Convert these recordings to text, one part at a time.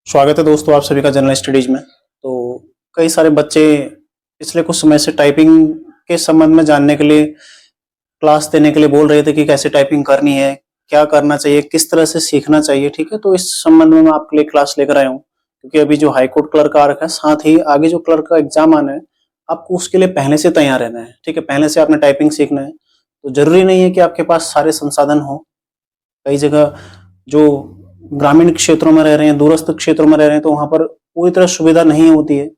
स्वागत है दोस्तों आप सभी का जनरल स्टडीज में। तो कई सारे बच्चे पिछले कुछ समय से टाइपिंग के संबंध में जानने के लिए क्लास देने के लिए बोल रहे थे कि कैसे टाइपिंग करनी है, क्या करना चाहिए, किस तरह से सीखना चाहिए। ठीक है, तो इस संबंध में मैं आपके लिए क्लास लेकर आया हूँ क्योंकि अभी जो हाईकोर्ट क्लर्क आ रखा है, साथ ही आगे जो क्लर्क का एग्जाम आना है, आपको उसके लिए पहले से तैयार रहना है। ठीक है, पहले से आपने टाइपिंग सीखना है। तो जरूरी नहीं है कि आपके पास सारे संसाधन हो। कई जगह जो ग्रामीण क्षेत्रों में रह रहे हैं, दूरस्थ क्षेत्रों में रह रहे हैं, तो वहां पर पूरी तरह सुविधा नहीं होती है।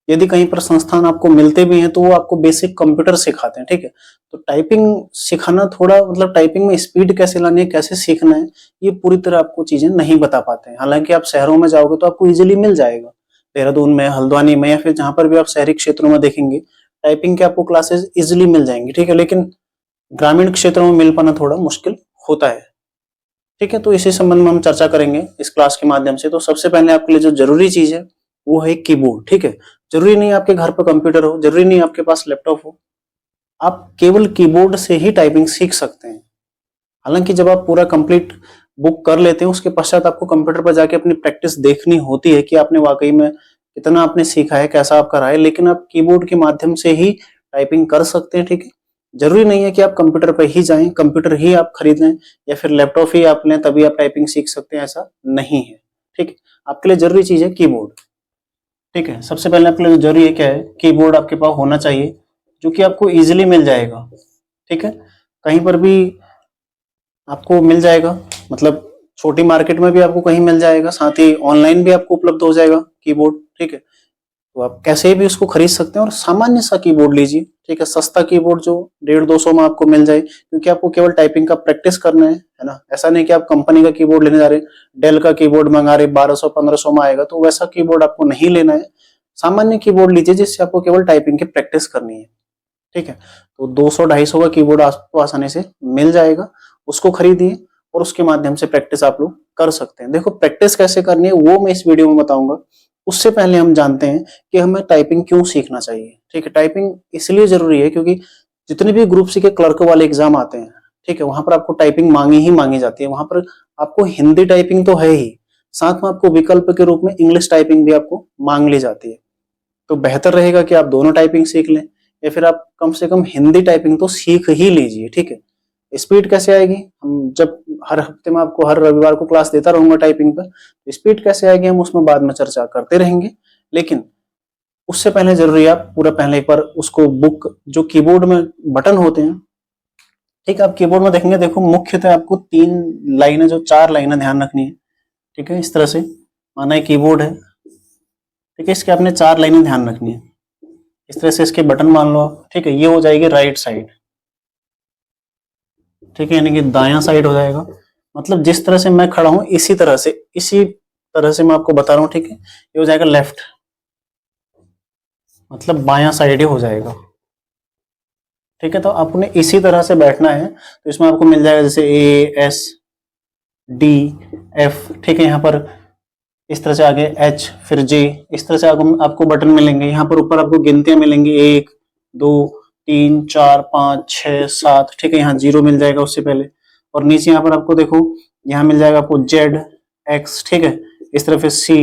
यदि कहीं पर संस्थान आपको मिलते भी हैं तो वो आपको बेसिक कंप्यूटर सिखाते हैं। ठीक है, तो टाइपिंग सिखाना थोड़ा मतलब टाइपिंग में स्पीड कैसे लानी है, कैसे सीखना है, ये पूरी तरह आपको चीजें नहीं बता पाते हैं। हालांकि आप शहरों में जाओगे तो आपको इजीली मिल जाएगा, देहरादून में, हल्द्वानी में, या फिर जहां पर भी आप शहरी क्षेत्रों में देखेंगे टाइपिंग के आपको क्लासेस इजिली मिल जाएंगी। ठीक है, लेकिन ग्रामीण क्षेत्रों में मिल पाना थोड़ा मुश्किल होता है। ठीक है, तो इसी संबंध में हम चर्चा करेंगे इस क्लास के माध्यम से। तो सबसे पहले आपके लिए जो जरूरी चीज है वो है कीबोर्ड। ठीक है, जरूरी नहीं आपके घर पर कंप्यूटर हो, जरूरी नहीं आपके पास लैपटॉप हो, आप केवल कीबोर्ड से ही टाइपिंग सीख सकते हैं। हालांकि जब आप पूरा कंप्लीट बुक कर लेते हैं उसके पश्चात आपको कंप्यूटर पर जाके अपनी प्रैक्टिस देखनी होती है कि आपने वाकई में कितना आपने सीखा है, कैसा आपका रहा है, लेकिन आप कीबोर्ड के माध्यम से ही टाइपिंग कर सकते हैं। ठीक है, जरूरी नहीं है कि आप कंप्यूटर पर ही जाएं, कंप्यूटर ही आप खरीद लें या फिर लैपटॉप ही आप लें तभी आप टाइपिंग सीख सकते हैं, ऐसा नहीं है। ठीक है, आपके लिए जरूरी चीज है कीबोर्ड। ठीक है, सबसे पहले आपके लिए जरूरी है क्या है, कीबोर्ड आपके पास होना चाहिए जो कि आपको इजीली मिल जाएगा। ठीक है, कहीं पर भी आपको मिल जाएगा, मतलब छोटी मार्केट में भी आपको कहीं मिल जाएगा, साथ ही ऑनलाइन भी आपको उपलब्ध हो जाएगा कीबोर्ड। ठीक है, तो आप कैसे भी उसको खरीद सकते हैं और सामान्य सा कीबोर्ड लीजिए। ठीक है, सस्ता कीबोर्ड जो 150-200 में आपको मिल जाए, क्योंकि आपको केवल टाइपिंग का प्रैक्टिस करना है ना। ऐसा नहीं कि आप कंपनी का कीबोर्ड लेने जा रहे हैं, डेल का कीबोर्ड मंगा रहे 1200-1500 में आएगा, तो वैसा कीबोर्ड आपको नहीं लेना है। सामान्य कीबोर्ड लीजिए जिससे आपको केवल टाइपिंग की प्रैक्टिस करनी है। ठीक है, तो 200-250 का कीबोर्ड आपको आसानी से मिल जाएगा, उसको खरीदिए और उसके माध्यम से प्रैक्टिस आप लोग कर सकते हैं। देखो, प्रैक्टिस कैसे करनी है वो मैं इस वीडियो में बताऊंगा। उससे पहले हम जानते हैं कि हमें टाइपिंग क्यों सीखना चाहिए। ठीक है, टाइपिंग इसलिए जरूरी है क्योंकि जितने भी ग्रुप सी के क्लर्क वाले एग्जाम आते हैं, ठीक है, वहां पर आपको टाइपिंग मांगी ही मांगी जाती है। वहां पर आपको हिंदी टाइपिंग तो है ही, साथ में आपको विकल्प के रूप में इंग्लिश टाइपिंग भी आपको मांग ली जाती है। तो बेहतर रहेगा कि आप दोनों टाइपिंग सीख लें, या फिर आप कम से कम हिंदी टाइपिंग तो सीख ही लीजिए। ठीक है, स्पीड कैसे आएगी, हम जब हर हफ्ते में आपको हर रविवार को क्लास देता रहूंगा टाइपिंग पर, तो स्पीड कैसे आएगी हम उसमें बाद में चर्चा करते रहेंगे। लेकिन उससे पहले जरूरी है आप पूरा पहले एक बार उसको बुक, जो कीबोर्ड में बटन होते हैं, ठीक है, आप कीबोर्ड में देखेंगे, देखो मुख्यतः आपको 3 लाइनें, जो 4 लाइनें ध्यान रखनी है। ठीक है, इस तरह से माना एक कीबोर्ड है, ठीक है, इसके आपने 4 लाइनें ध्यान रखनी है। इस तरह से इसके बटन मान लो आप। ठीक है, ये हो जाएगी राइट साइड। ठीक है, यानी कि दायां साइड हो जाएगा। मतलब जिस तरह से मैं खड़ा हूं इसी तरह से मैं आपको बता रहा हूं। ठीक है, ये हो जाएगा लेफ्ट, मतलब बायां साइड ही हो जाएगा। ठीक है, तो आपने इसी तरह से बैठना है। तो इसमें आपको मिल जाएगा जैसे A, S, D, F। ठीक है, यहाँ पर इस तरह से आगे H, फिर J, इस तरह से आपको बटन मिलेंगे। यहाँ पर ऊपर आपको गिनतियां मिलेंगी, 1, 2, 3, 4, 5, 6, 7। ठीक है, यहाँ 0 मिल जाएगा उससे पहले। और नीचे यहाँ पर आपको देखो, यहाँ मिल जाएगा आपको Z, X। ठीक है, इस तरफ C।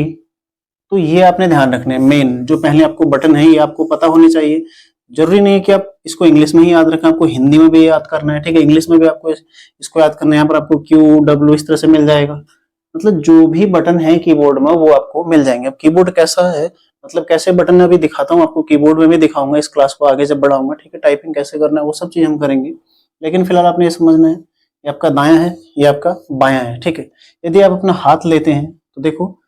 तो ये आपने ध्यान रखना है, मेन जो पहले आपको बटन है ये आपको पता होने चाहिए। जरूरी नहीं है कि आप इसको इंग्लिश में ही याद रखें, आपको हिंदी में भी याद करना है। ठीक है, इंग्लिश में भी आपको इसको याद करना है। यहाँ पर आपको Q, W इस तरह से मिल जाएगा। मतलब जो भी बटन है कीबोर्ड में वो आपको मिल जाएंगे। अब कीबोर्ड कैसा है, मतलब कैसे बटन अभी दिखाता हूँ आपको, कीबोर्ड में भी दिखाऊंगा इस क्लास को आगे जब बढ़ाऊंगा। ठीक है, टाइपिंग कैसे करना है वो सब चीज हम करेंगे, लेकिन फिलहाल आपने ये समझना है, ये आपका दायां है, ये आपका बायां है। ठीक है, यदि आप अपना हाथ लेते हैं तो देखो,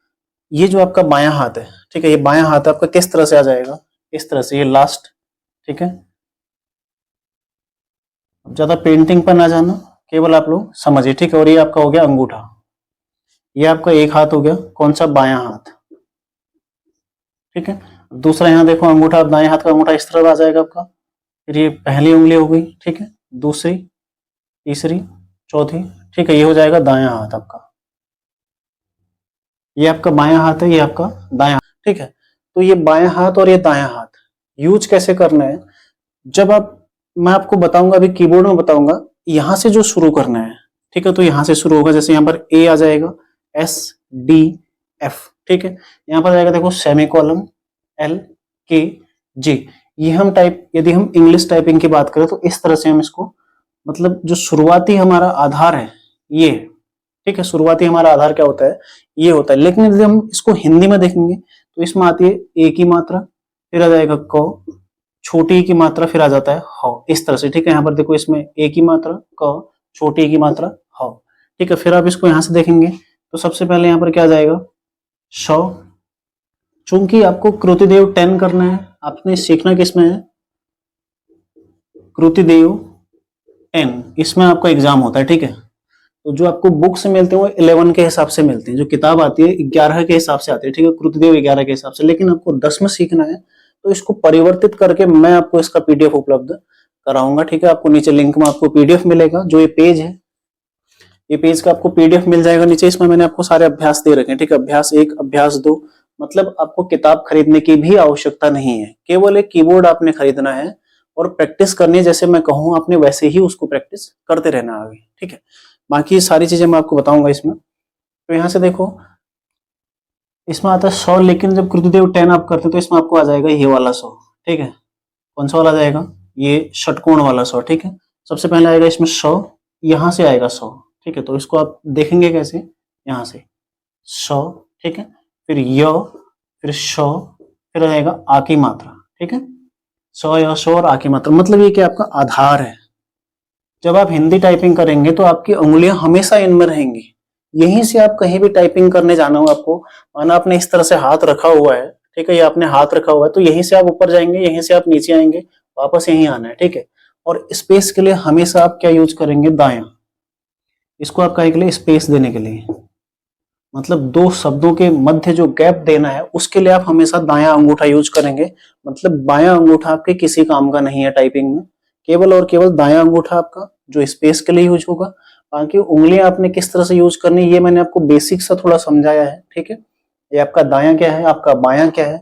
ये जो आपका बायां हाथ है, ठीक है, ये बायां हाथ आपका किस तरह से आ जाएगा, इस तरह से, ये लास्ट। ठीक है, अब ज्यादा पेंटिंग पर ना जाना, केवल आप लोग समझिए। ठीक है, और ये आपका हो गया अंगूठा, ये आपका एक हाथ हो गया, कौन सा, बायां हाथ। ठीक है, दूसरा यहाँ देखो अंगूठा, दाएं हाथ का अंगूठा इस तरह आ जाएगा आपका। फिर ये पहली उंगली हो गई, ठीक है, दूसरी, तीसरी, चौथी। ठीक है, ये हो जाएगा दायां हाथ आपका। ये आपका बायां हाथ है, ये आपका दायां हाथ। ठीक है, तो ये बायां हाथ और ये दायां हाथ यूज कैसे करना है, जब मैं आपको बताऊंगा, अभी कीबोर्ड में बताऊंगा, यहां से जो शुरू करना है। ठीक है, तो यहां से शुरू होगा, जैसे यहाँ पर A आ जाएगा, S, D, एफ, ठीक है। यहाँ पर जाएगा देखो सेमीकोलन एल के जे। ये हम टाइप, यदि हम इंग्लिश टाइपिंग की बात करें तो इस तरह से हम इसको, मतलब जो शुरुआती हमारा आधार है ये, ठीक है, शुरुआती हमारा आधार क्या होता है, ये होता है। लेकिन यदि हम इसको हिंदी में देखेंगे तो इसमें आती है ए की मात्रा, फिर आ जाएगा क, छोटी की मात्रा, फिर आ जाता है ह, इस तरह से, ठीक है। यहाँ पर देखो इसमें ए की मात्रा क, छोटी की मात्रा ह, ठीक है। फिर आप इसको यहाँ से देखेंगे तो सबसे पहले यहाँ पर क्या आ जाएगा, श। चूंकि आपको कृतिदेव 10 करना है, आपने सीखना किसमें है, कृतिदेव 10, इसमें आपका एग्जाम होता है, ठीक है। तो जो आपको बुक से मिलते हैं वो 11 के हिसाब से मिलते हैं, जो किताब आती है 11 के हिसाब से आती है, ठीक है, कृतिदेव 11 के हिसाब से। लेकिन आपको 10 में सीखना है तो इसको परिवर्तित करके मैं आपको इसका पीडीएफ उपलब्ध कराऊंगा, ठीक है। आपको नीचे लिंक में आपको पीडीएफ मिलेगा, जो ये पेज है, ये पेज का आपको पीडीएफ मिल जाएगा नीचे। इसमें मैंने आपको सारे अभ्यास दे रखे हैं, ठीक है, अभ्यास 1, अभ्यास 2। मतलब आपको किताब खरीदने की भी आवश्यकता नहीं है, केवल एक कीबोर्ड आपने खरीदना है और प्रैक्टिस करनी है। जैसे मैं कहूँ आपने वैसे ही उसको प्रैक्टिस करते रहना आगे, ठीक है। बाकी सारी चीजें मैं आपको बताऊंगा इसमें। तो यहाँ से देखो इसमें आता है 100, लेकिन जब कृतिदेव 10 आप करते हो तो इसमें आपको आ जाएगा ये वाला 100, ठीक है। कौन सा वाला आ जाएगा, ये षटकोण वाला 100, ठीक है। सबसे पहले आएगा इसमें 100, यहाँ से आएगा 100, ठीक है। तो इसको आप देखेंगे कैसे, यहाँ से 100, ठीक है, फिर य, फिर श, फिर आ जाएगा आ की मात्रा, ठीक है। 100 या 100 और आ की मात्रा, मतलब ये कि आपका आधार है। जब आप हिंदी टाइपिंग करेंगे तो आपकी उंगलियां हमेशा इनमें रहेंगी। यहीं से आप कहीं भी टाइपिंग करने जाना हो आपको, माना आपने इस तरह से हाथ रखा हुआ है, ठीक है, ये आपने हाथ रखा हुआ है, तो यहीं से आप ऊपर जाएंगे, यहीं से आप नीचे आएंगे, वापस यहीं आना है, ठीक है। और स्पेस के लिए हमेशा आप क्या यूज करेंगे, दायां। इसको आप कहे के लिए स्पेस देने के लिए, मतलब दो शब्दों के मध्य जो गैप देना है उसके लिए आप हमेशा दायां अंगूठा यूज करेंगे। मतलब बायां अंगूठा आपके किसी काम का नहीं है टाइपिंग में, केवल और केवल दायां अंगूठा आपका जो स्पेस के लिए यूज होगा। बाकी उंगलियां आपने किस तरह से यूज करनी ये मैंने आपको बेसिक सा थोड़ा समझाया है, ठीक है। ये आपका दायां क्या है, आपका बायां क्या है।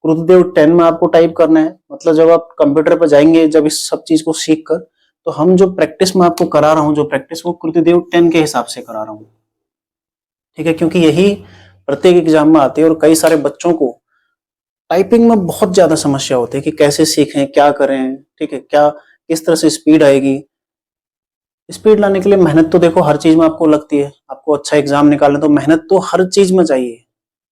कृतदेव 10 में आपको टाइप करना है, मतलब जब आप कंप्यूटर पर जाएंगे, जब इस सब चीज को सीख कर, तो हम जो प्रैक्टिस में आपको करा रहा हूँ, जो प्रैक्टिस वो कृतदेव 10 के हिसाब से करा रहा हूँ, ठीक है। क्योंकि यही प्रत्येक एग्जाम में आती है और कई सारे बच्चों को टाइपिंग में बहुत ज्यादा समस्या होती है कि कैसे सीखें, क्या करें, ठीक है, क्या किस तरह से स्पीड आएगी। स्पीड लाने के लिए मेहनत तो देखो हर चीज में आपको लगती है, आपको अच्छा एग्जाम निकालना तो मेहनत तो हर चीज में चाहिए,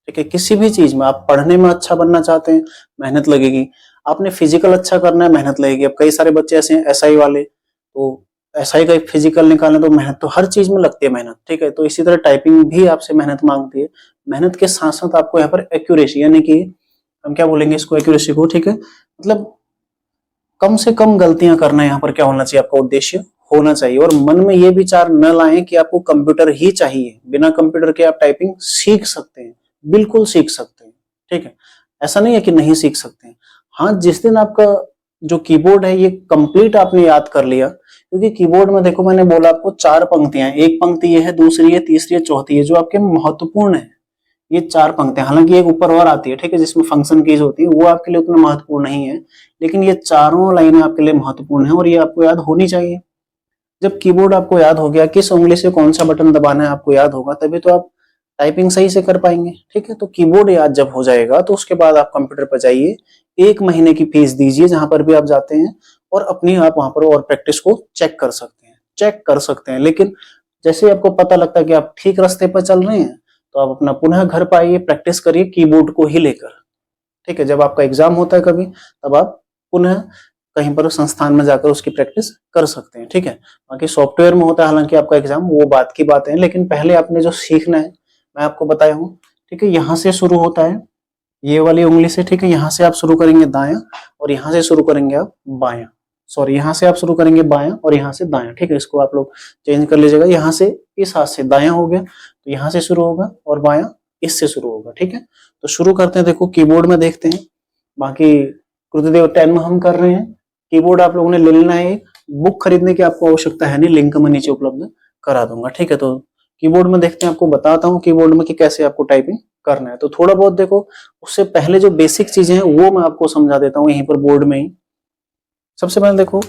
ठीक है। किसी भी चीज में आप पढ़ने में अच्छा बनना चाहते हैं, मेहनत लगेगी। आपने फिजिकल अच्छा करना है, मेहनत लगेगी। अब कई सारे बच्चे ऐसे हैं एसआई वाले, तो एसआई का फिजिकल निकालना तो मेहनत तो हर चीज में लगती है मेहनत, ठीक है। तो इसी तरह टाइपिंग भी आपसे मेहनत मांगती है। मेहनत के साथ साथ आपको यहाँ पर एक्यूरेसी, यानी कि हम क्या बोलेंगे इसको, एक्यूरेसी को, ठीक है, मतलब कम से कम गलतियां करना, यहाँ पर क्या होना चाहिए, आपका उद्देश्य होना चाहिए। और मन में ये विचार न लाएं कि आपको कंप्यूटर ही चाहिए, बिना कंप्यूटर के आप टाइपिंग सीख सकते हैं, बिल्कुल सीख सकते हैं, ठीक है। ऐसा नहीं है कि नहीं सीख सकते हैं। हाँ, जिस दिन आपका जो कीबोर्ड है ये कंप्लीट आपने याद कर लिया, क्योंकि कीबोर्ड में देखो मैंने बोला आपको 4 पंक्तियां हैं, एक पंक्ति ये है, दूसरी है, तीसरी है, चौथी है, जो आपके महत्वपूर्ण है। ये 4 पंक्तियां, हालांकि एक ऊपर और आती है, ठीक है, जिसमें फंक्शन कीज होती है, वो आपके लिए उतना महत्वपूर्ण नहीं है, लेकिन ये चारों लाइनें आपके लिए महत्वपूर्ण है और ये आपको याद होनी चाहिए। जब कीबोर्ड आपको याद हो गया, किस उंगली से कौन सा बटन दबाना है आपको याद होगा, तभी तो आप टाइपिंग सही से कर पाएंगे, ठीक है। तो कीबोर्ड याद जब हो जाएगा तो उसके बाद आप कंप्यूटर पर जाइए, 1 महीने की फीस दीजिए जहां पर भी आप जाते हैं, और अपनी आप वहां पर और प्रैक्टिस को चेक कर सकते हैं, चेक कर सकते हैं। लेकिन जैसे आपको पता लगता है कि आप ठीक रास्ते पर चल रहे हैं, तो आप अपना पुनः घर पर आइए, प्रैक्टिस करिए कीबोर्ड को ही लेकर, ठीक है। जब आपका एग्जाम होता है कभी, तब आप पुनः कहीं पर संस्थान में जाकर उसकी प्रैक्टिस कर सकते हैं, ठीक है। बाकी सॉफ्टवेयर में होता है हालांकि आपका एग्जाम, वो बात की बात है, लेकिन पहले आपने जो सीखना है मैं आपको बताया हूँ, ठीक है। यहाँ से शुरू होता है, ये वाली उंगली से, ठीक है, यहाँ से आप शुरू करेंगे दायां और यहाँ से शुरू करेंगे आप बायां, सॉरी यहाँ से आप शुरू करेंगे बायां और यहाँ से दायां, ठीक है। इसको आप लोग चेंज कर लीजिएगा, यहाँ से इस हाथ से दायां हो गया तो यहाँ से शुरू होगा और बायां इससे शुरू होगा, ठीक है। तो शुरू करते हैं, देखो कीबोर्ड में देखते हैं। बाकी कृतिदेव 10 में हम कर रहे हैं। कीबोर्ड आप लोगों ने ले लेना है, बुक खरीदने की आपको आवश्यकता है नहीं, लिंक में नीचे उपलब्ध करा दूंगा, ठीक है। तो कीबोर्ड में देखते हैं, आपको बताता हूँ कीबोर्ड में कि कैसे आपको टाइपिंग करना है। तो थोड़ा बहुत देखो, उससे पहले जो बेसिक चीजें हैं वो मैं आपको समझा देता हूँ यहीं पर बोर्ड में ही। सबसे पहले देखो,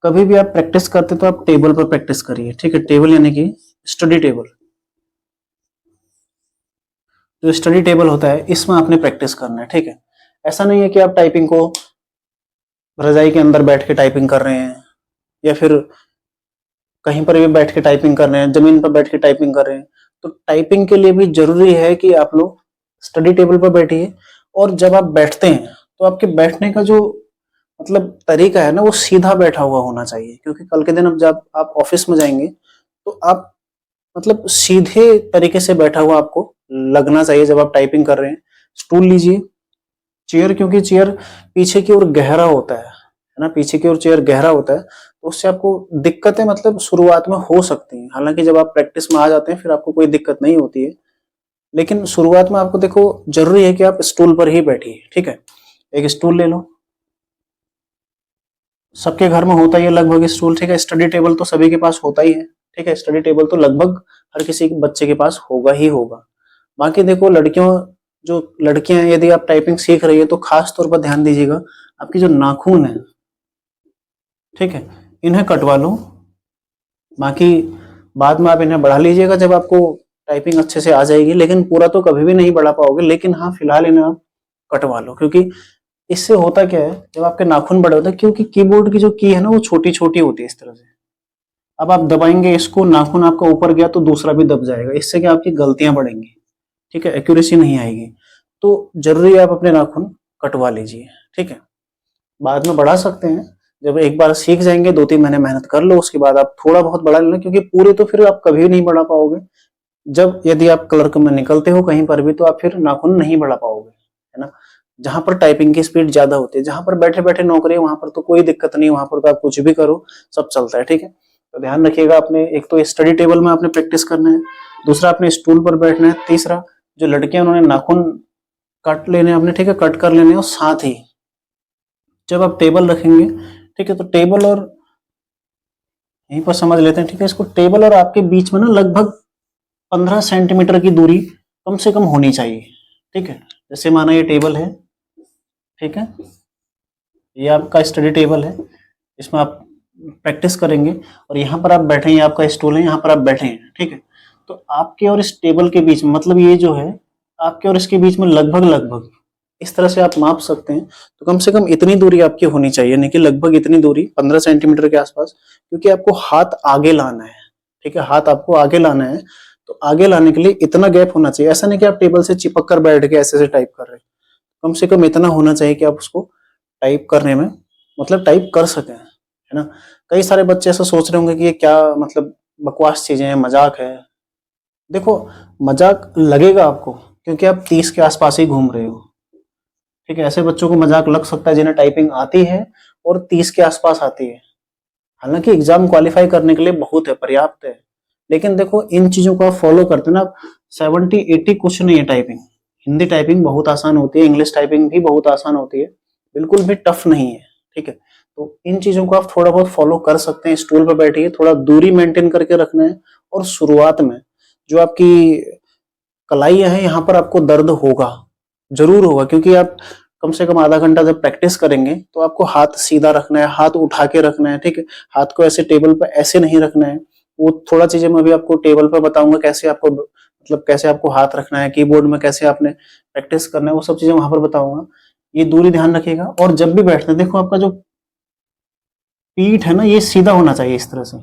कभी भी आप प्रैक्टिस करते तो आप टेबल पर प्रैक्टिस करिए, ठीक है। टेबल यानी कि स्टडी टेबल। जो स्टडी टेबल होता है इसमें आपने प्रैक्टिस करना है, ठीक है। ऐसा नहीं है कि आप टाइपिंग को रजाई के अंदर बैठ के टाइपिंग कर रहे हैं या फिर कहीं पर भी बैठ के टाइपिंग कर रहे हैं, जमीन पर बैठ के टाइपिंग कर रहे हैं। तो टाइपिंग के लिए भी जरूरी है कि आप लोग स्टडी टेबल पर बैठिए, और जब आप बैठते हैं तो आपके बैठने का जो मतलब तरीका है ना, वो सीधा बैठा हुआ होना चाहिए, क्योंकि कल के दिन अब जब आप ऑफिस में जाएंगे तो आप मतलब सीधे तरीके से बैठा हुआ आपको लगना चाहिए जब आप टाइपिंग कर रहे हैं। स्टूल लीजिए, चेयर, क्योंकि चेयर पीछे की ओर गहरा होता है ना, पीछे की ओर चेयर गहरा होता है, तो उससे आपको दिक्कतें मतलब शुरुआत में हो सकती हैं। हालांकि जब आप प्रैक्टिस में आ जाते हैं फिर आपको कोई दिक्कत नहीं होती है, लेकिन शुरुआत में आपको देखो जरूरी है कि आप स्टूल पर ही बैठिए, ठीक है। एक स्टूल ले लो, सबके घर में होता ही है लगभग स्टूल, ठीक है। स्टडी टेबल तो सभी के पास होता ही है, ठीक है। स्टडी टेबल तो लगभग हर किसी बच्चे के पास होगा ही होगा। बाकी देखो लड़कियों, जो लड़कियां हैं, यदि आप टाइपिंग सीख रही है तो खास तौर पर ध्यान दीजिएगा, आपकी जो नाखून है, ठीक है, इन्हें कटवा लो। बाकी बाद में आप इन्हें बढ़ा लीजिएगा जब आपको टाइपिंग अच्छे से आ जाएगी, लेकिन पूरा तो कभी भी नहीं बढ़ा पाओगे। लेकिन हाँ, फिलहाल इन्हें आप कटवा लो, क्योंकि इससे होता क्या है, जब आपके नाखून बड़े होते हैं, क्योंकि कीबोर्ड की जो की है ना वो छोटी छोटी होती है इस तरह से। अब आप दबाएंगे इसको, नाखून आपका ऊपर गया तो दूसरा भी दब जाएगा, इससे क्या आपकी गलतियां बढ़ेंगी, ठीक है, एक्यूरेसी नहीं आएगी। तो जरूरी है आप अपने नाखून कटवा लीजिए, ठीक है। बाद में बढ़ा सकते हैं, जब एक बार सीख जाएंगे, 2-3 महीने मेहनत कर लो, उसके बाद आप थोड़ा बहुत बढ़ा लेना, क्योंकि पूरे तो फिर आप कभी नहीं बढ़ा पाओगे। जब यदि आप क्लर्क में निकलते हो कहीं पर भी, तो आप फिर नाखून नहीं बढ़ा पाओगे, है ना। जहां पर टाइपिंग की स्पीड ज्यादा होती है, जहां पर बैठे बैठे नौकरी है, वहां पर तो कोई दिक्कत नहीं, वहां पर तो आप कुछ भी करो, सब चलता है, ठीक है। तो ध्यान रखिएगा, आपने एक तो स्टडी टेबल में आपने प्रैक्टिस करना है, दूसरा आपने स्टूल पर बैठना है, तीसरा जो लड़कियां उन्होंने नाखून कट लेने हैं अपने, ठीक है, कट कर लेने हैं। और साथ ही जब आप टेबल रखेंगे, ठीक है, तो टेबल और यहीं पर समझ लेते हैं, ठीक है, इसको टेबल और आपके बीच में ना लगभग 15 सेंटीमीटर की दूरी कम से कम होनी चाहिए, ठीक है। जैसे माना ये टेबल है, ठीक है, ये आपका स्टडी टेबल है, इसमें आप प्रैक्टिस करेंगे, और यहाँ पर आप बैठे हैं, आपका स्टूल है, यहाँ पर आप बैठे हैं, ठीक है। तो आपके और इस टेबल के बीच में, मतलब ये जो है आपके और इसके बीच में लगभग लगभग इस तरह से आप माप सकते हैं। तो कम से कम इतनी दूरी आपकी होनी चाहिए, नहीं कि लगभग इतनी दूरी 15 सेंटीमीटर के आसपास, क्योंकि आपको हाथ आगे लाना है, ठीक है, हाथ आपको आगे लाना है। तो आगे लाने के लिए इतना गैप होना चाहिए, ऐसा नहीं कि आप टेबल से चिपक कर बैठ के ऐसे से टाइप कर रहे हैं। कम से कम इतना होना चाहिए कि आप उसको टाइप करने में मतलब टाइप कर सकें, है ना। कई सारे बच्चे ऐसा सोच रहे होंगे कि ये क्या मतलब बकवास चीजें हैं, मजाक है। देखो, मजाक लगेगा आपको क्योंकि आप 30 के आसपास ही घूम रहे हो, ठीक है। ऐसे बच्चों को मजाक लग सकता है जिन्हें टाइपिंग आती है और 30 के आसपास आती है। हालांकि एग्जाम क्वालिफाई करने के लिए बहुत है, पर्याप्त है, लेकिन देखो इन चीजों को आप फॉलो करते ना, 70-80 कुछ नहीं है टाइपिंग। हिंदी टाइपिंग बहुत आसान होती है, इंग्लिश टाइपिंग भी बहुत आसान होती है, बिल्कुल भी टफ नहीं है, ठीक है। तो इन चीजों को आप थोड़ा बहुत फॉलो कर सकते हैं। स्टूल पर बैठिए, थोड़ा दूरी मेंटेन करके रखना है, और शुरुआत में जो आपकी कलाइयां हैं यहाँ पर आपको दर्द होगा, जरूर होगा, क्योंकि आप कम से कम आधा घंटा जब प्रैक्टिस करेंगे तो आपको हाथ सीधा रखना है, हाथ उठा के रखना है, ठीक है। हाथ को ऐसे टेबल पर ऐसे नहीं रखना है। वो थोड़ा चीजें मैं अभी आपको टेबल पर बताऊंगा, कैसे आपको मतलब कैसे आपको हाथ रखना है, कीबोर्ड में कैसे आपने प्रैक्टिस करना है, वो सब चीजें वहां पर बताऊंगा। ये दूरी ध्यान रखिएगा। और जब भी बैठते हैं, देखो आपका जो पीठ है ना, ये सीधा होना चाहिए इस तरह से,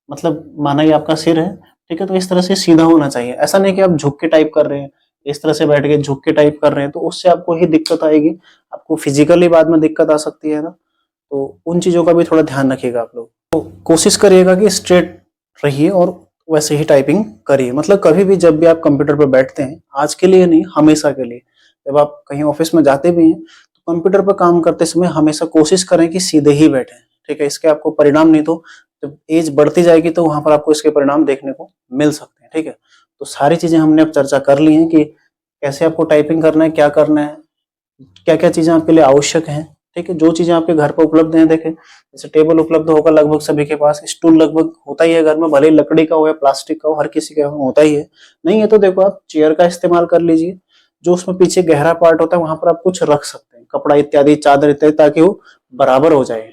मतलब माना ये आपका सिर है, ठीक है, तो इस तरह से सीधा होना चाहिए। ऐसा नहीं कि आप झुक के टाइप कर रहे हैं, इस तरह से बैठ के झुक के टाइप कर रहे हैं, तो उससे आपको ही दिक्कत आएगी, आपको फिजिकली बाद में दिक्कत आ सकती है ना। तो उन चीजों का भी थोड़ा ध्यान रखिएगा आप लोग। तो कोशिश करिएगा कि स्ट्रेट रहिए और वैसे ही टाइपिंग करिए। मतलब कभी भी जब भी आप कंप्यूटर पर बैठते हैं, आज के लिए नहीं, हमेशा के लिए, जब आप कहीं ऑफिस में जाते भी हैं तो कंप्यूटर पर काम करते समय हमेशा कोशिश करें कि सीधे ही बैठें, ठीक है। इसके आपको परिणाम, नहीं तो जब एज बढ़ती जाएगी तो वहां पर आपको इसके परिणाम देखने को मिल सकते हैं, ठीक है। तो सारी चीजें हमने अब चर्चा कर ली हैं कि कैसे आपको टाइपिंग करना है, क्या करना है, क्या क्या चीजें आपके लिए आवश्यक हैं, ठीक है। जो चीजें आपके घर पर उपलब्ध हैं, देखें, जैसे टेबल उपलब्ध होगा लगभग सभी के पास, स्टूल लगभग होता ही है घर में, भले ही लकड़ी का हो या प्लास्टिक का हो, हर किसी के होता ही है। नहीं है तो देखो आप चेयर का इस्तेमाल कर लीजिए, जो उसमें पीछे गहरा पार्ट होता है वहां पर आप कुछ रख सकते हैं, कपड़ा इत्यादि, चादर इत्यादि, ताकि वो बराबर हो जाए,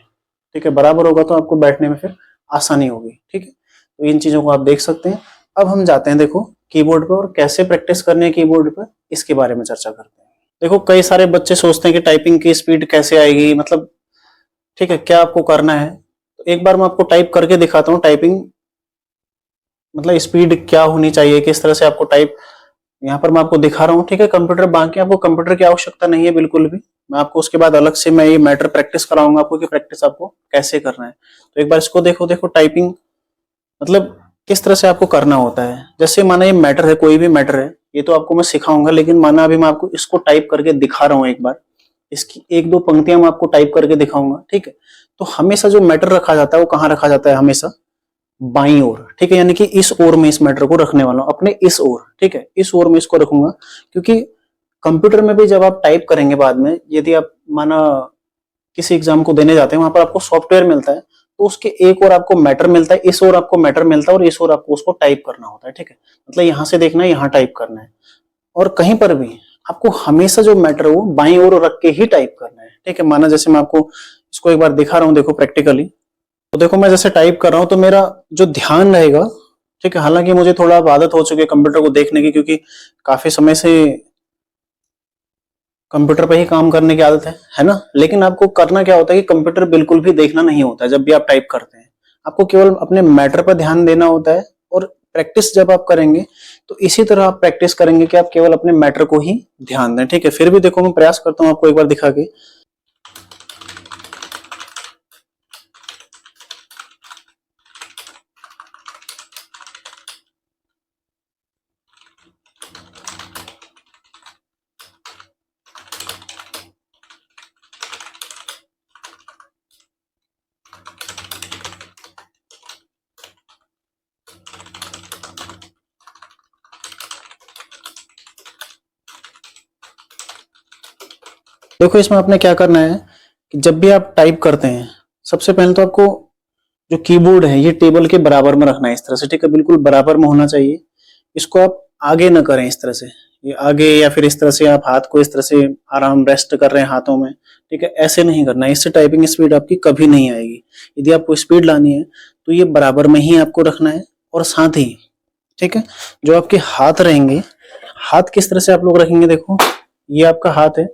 ठीक है। बराबर होगा तो आपको बैठने में फिर आसानी होगी, ठीक है। तो इन चीजों को आप देख सकते हैं। अब हम जाते हैं देखो कीबोर्ड पर, और कैसे प्रैक्टिस करनी है कीबोर्ड पर इसके बारे में चर्चा करते हैं। देखो कई सारे बच्चे सोचते हैं कि टाइपिंग की स्पीड कैसे आएगी, मतलब ठीक है क्या आपको करना है। तो एक बार मैं आपको टाइप करके दिखाता हूँ टाइपिंग मतलब स्पीड क्या होनी चाहिए, किस तरह से आपको टाइप, यहाँ पर मैं आपको दिखा रहा हूँ। ठीक है कंप्यूटर, बाकी आपको कंप्यूटर की आवश्यकता नहीं है बिल्कुल भी। मैं आपको उसके बाद अलग से मैं ये मैटर प्रैक्टिस कराऊंगा आपको कि प्रैक्टिस आपको कैसे करना है। तो एक बार इसको देखो, देखो टाइपिंग मतलब किस तरह से आपको करना होता है। जैसे माना ये मैटर है, कोई भी मैटर है, ये तो आपको मैं सिखाऊंगा, लेकिन माना अभी मैं आपको इसको टाइप करके दिखा रहा हूँ एक बार, इसकी एक दो पंक्तियां मैं आपको टाइप करके दिखाऊंगा। ठीक है, तो हमेशा जो मैटर रखा जाता है वो कहाँ रखा जाता है, हमेशा बाईं ओर। ठीक है, यानी कि इस ओर में इस मैटर को रखने वाला हूं, अपने इस ओर। ठीक है, इस ओर में इसको रखूंगा, क्योंकि कंप्यूटर में भी जब आप टाइप करेंगे बाद में, यदि आप माना किसी एग्जाम को देने जाते हैं, वहां पर आपको सॉफ्टवेयर मिलता है, तो उसके एक और आपको मैटर मिलता है, इस ओर आपको मैटर मिलता है, और इस ओर आपको उसको टाइप करना होता है। ठीक है, मतलब यहां से देखना है, यहाँ टाइप करना है, और कहीं पर भी आपको हमेशा जो मैटर है वो बाईं ओर रख के ही टाइप करना है। ठीक है, माना जैसे मैं आपको इसको एक बार दिखा रहा हूँ, देखो प्रैक्टिकली। तो देखो मैं जैसे टाइप कर रहा हूं तो मेरा जो ध्यान रहेगा, ठीक है, हालांकि मुझे थोड़ा आदत हो चुकी है कंप्यूटर को देखने की, क्योंकि काफी समय से कंप्यूटर पे ही काम करने की आदत है ना। लेकिन आपको करना क्या होता है कि कंप्यूटर बिल्कुल भी देखना नहीं होता है जब भी आप टाइप करते हैं, आपको केवल अपने मैटर पर ध्यान देना होता है। और प्रैक्टिस जब आप करेंगे तो इसी तरह आप प्रैक्टिस करेंगे कि आप केवल अपने मैटर को ही ध्यान दें। ठीक है, फिर भी देखो मैं प्रयास करता हूँ आपको एक बार दिखा के। देखो इसमें आपने क्या करना है कि जब भी आप टाइप करते हैं, सबसे पहले तो आपको जो कीबोर्ड है ये टेबल के बराबर में रखना है, इस तरह से। ठीक है, बिल्कुल बराबर में होना चाहिए। इसको आप आगे न करें इस तरह से, ये आगे या फिर इस तरह से आप हाथ को इस तरह से आराम रेस्ट कर रहे हैं हाथों में। ठीक है, ऐसे नहीं करना है, इससे टाइपिंग स्पीड आपकी कभी नहीं आएगी। यदि आपको स्पीड लानी है तो ये बराबर में ही आपको रखना है। और साथ ही ठीक है, जो आपके हाथ रहेंगे, हाथ किस तरह से आप लोग रखेंगे, देखो ये आपका हाथ है,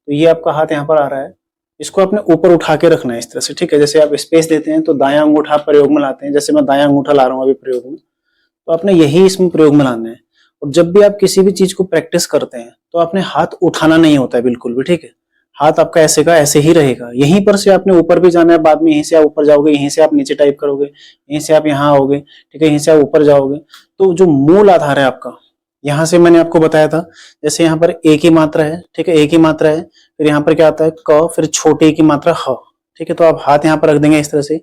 तो ये आपका हाथ यहाँ पर आ रहा है, इसको आपने ऊपर उठा के रखना है इस तरह से। ठीक है, जैसे आप स्पेस देते हैं तो दायां अंगूठा आप प्रयोग में लाते हैं, जैसे मैं दायां अंगूठा ला रहा हूँ अभी प्रयोग में, तो आपने यही इसमें प्रयोग में लाना है। और जब भी आप किसी भी चीज को प्रैक्टिस करते हैं तो आपने हाथ उठाना नहीं होता है बिल्कुल भी। ठीक है, हाथ आपका ऐसे का ऐसे ही रहेगा, यहीं पर से आपने ऊपर भी जाना है, बाद में यहीं से आप ऊपर जाओगे, यहीं से आप नीचे टाइप करोगे, यहीं से आप यहाँ आओगे। ठीक है, यहीं से आप ऊपर जाओगे। तो जो मूल आधार है आपका, यहाँ से मैंने आपको बताया था, जैसे यहाँ पर एक ही मात्रा है। ठीक है, एक ही मात्रा है, फिर यहाँ पर क्या आता है क, फिर छोटे एक ही मात्रा ह। ठीक है, तो आप हाथ यहाँ पर रख देंगे इस तरह से,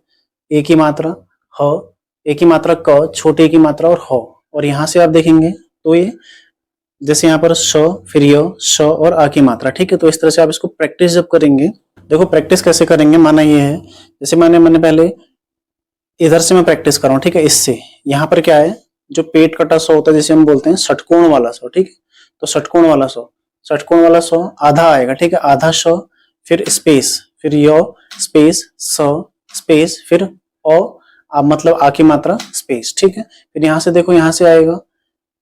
एक ही मात्रा ह, एक ही मात्रा क, छोटे एक ही मात्रा और ह। और यहाँ से आप देखेंगे तो ये जैसे यहाँ पर स, फिर य, श और आ की मात्रा। ठीक है, तो इस तरह से आप इसको प्रैक्टिस जब करेंगे, देखो प्रैक्टिस कैसे करेंगे, माना ये है, जैसे मैंने पहले इधर से मैं प्रैक्टिस कर रहा हूँ। ठीक है, इससे यहाँ पर क्या है, जो पेट कटा सौ होता है जिसे हम बोलते हैं षटकोण वाला सौ। ठीक है, तो षटकोण वाला सौ, षटकोण वाला सौ आधा आएगा। ठीक है, आधा सौ, फिर स्पेस, फिर य स्पेस स स्पेस, फिर अ मतलब आ की मात्रा स्पेस। ठीक है, फिर यहाँ से देखो, यहाँ से आएगा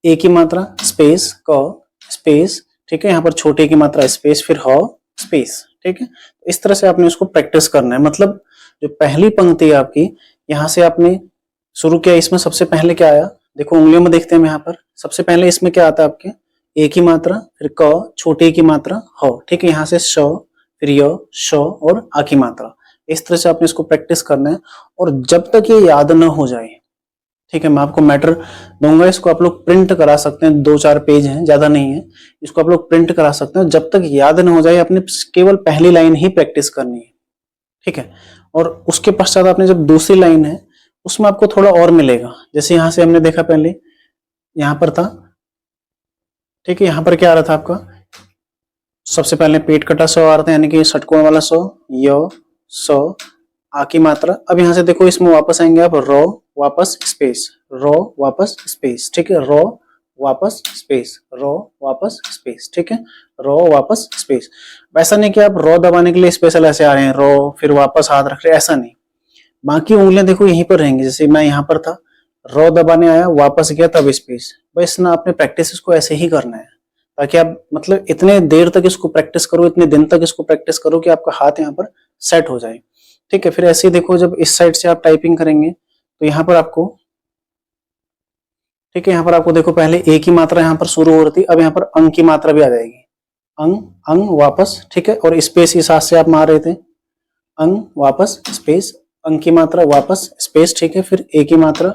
ए की मात्रा स्पेस क स्पेस। ठीक है, यहाँ पर छोटे की मात्रा स्पेस, फिर ह स्पेस। ठीक है, इस तरह से आपने उसको प्रैक्टिस करना है। मतलब जो पहली पंक्ति है आपकी, यहाँ से आपने शुरू किया, इसमें सबसे पहले क्या आया, देखो उंगलियों में देखते हैं हम यहाँ पर, सबसे पहले इसमें क्या आता है आपके, एक ही मात्रा, फिर क, छोटे की मात्रा ह। ठीक है, यहाँ से श, फिर य, श और आ की मात्रा। इस तरह से आपने इसको प्रैक्टिस करना है, और जब तक ये याद न हो जाए। ठीक है, मैं आपको मैटर दूंगा, इसको आप लोग प्रिंट करा सकते हैं, 2-4 पेज हैं, ज्यादा नहीं है, इसको आप लोग प्रिंट करा सकते हैं। जब तक याद न हो जाए, आपने केवल पहली लाइन ही प्रैक्टिस करनी है। ठीक है, और उसके पश्चात आपने जब दूसरी लाइन है उसमें आपको थोड़ा और मिलेगा। जैसे यहाँ से हमने देखा पहले, यहाँ पर था। ठीक है, यहाँ पर क्या आ रहा था आपका, सबसे पहले पेट कटा सौ आ रहा था, यानी कि षटकोण वाला सौ, य सौ आ की मात्रा। अब यहाँ से देखो, इसमें वापस आएंगे आप, रो वापस स्पेस, रो वापस स्पेस। ठीक है, रो वापस स्पेस, रो वापस स्पेस। ठीक है, रो वापस स्पेस। वैसा नहीं कि आप रो दबाने के लिए स्पेशल ऐसे आ रहे हैं, रो फिर वापस हाथ रख रहे हैं, ऐसा नहीं। बाकी उंगलियां देखो यहीं पर रहेंगी, जैसे मैं यहाँ पर था, रॉ दबाने आया, वापस गया, तब स्पेस। बस ना आपने प्रैक्टिस इसको ऐसे ही करना है, ताकि आप मतलब इतने देर तक इसको प्रैक्टिस करो, इतने दिन तक इसको प्रैक्टिस करो कि आपका हाथ यहाँ पर सेट हो जाए। ठीक है, फिर ऐसे ही देखो, जब इस साइड से आप टाइपिंग करेंगे तो यहाँ पर आपको, ठीक है, यहाँ पर आपको देखो पहले ए की मात्रा यहाँ पर शुरू हो रही थी, अब यहाँ पर अंग की मात्रा भी आ जाएगी। अंग, अंग, वापस, ठीक है, और स्पेस इस हाथ से आप मार रहे थे, अंग, वापस, स्पेस, अंग की मात्रा, वापस, स्पेस, ठीक है, फिर ए की मात्रा,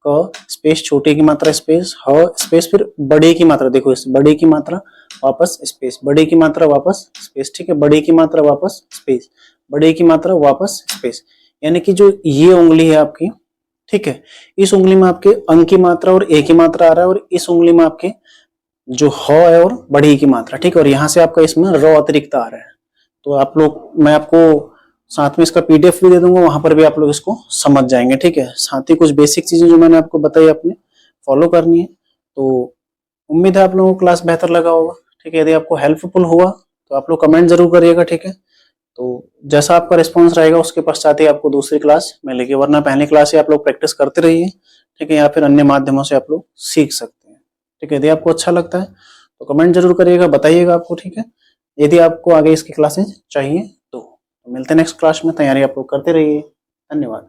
क, स्पेस, छोटे की मात्रा, स्पेस, ह, स्पेस, फिर बड़े की मात्रा, देखो इस बड़े की मात्रा, वापस, स्पेस, बड़े की मात्रा, वापस, स्पेस, ठीक है, बड़े की मात्रा, वापस, स्पेस, बड़े की मात्रा, वापस, स्पेस। यानी कि जो ये उंगली है आपकी, ठीक है, इस उंगली में आपके अंग की मात्रा और ए की मात्रा आ रहा है, और इस उंगली में आपके जो ह है और बड़ी की मात्रा, ठीक है, और यहाँ से आपका इसमें र अतिरिक्त आ रहा है। तो आप लोग, मैं आपको साथ में इसका पीडीएफ भी दे दूंगा, वहां पर भी आप लोग इसको समझ जाएंगे। ठीक है, साथ ही कुछ बेसिक चीजें जो मैंने आपको बताई आपने फॉलो करनी है। तो उम्मीद है आप लोगों को क्लास बेहतर लगा होगा। ठीक है, यदि आपको हेल्पफुल हुआ तो आप लोग कमेंट जरूर करिएगा। ठीक है, तो जैसा आपका रिस्पॉन्स रहेगा उसके पश्चात ही आपको दूसरी क्लास मिलेगी, वरना पहली क्लास ही आप लोग प्रैक्टिस करते रहिए। ठीक है, या फिर अन्य माध्यमों से आप लोग सीख सकते हैं। ठीक है, यदि आपको अच्छा लगता है तो कमेंट जरूर करिएगा, बताइएगा आपको। ठीक है, यदि आपको आगे इसकी क्लासेज चाहिए तो मिलते हैं नेक्स्ट क्लास में। तैयारी आप लोग करते रहिए। धन्यवाद।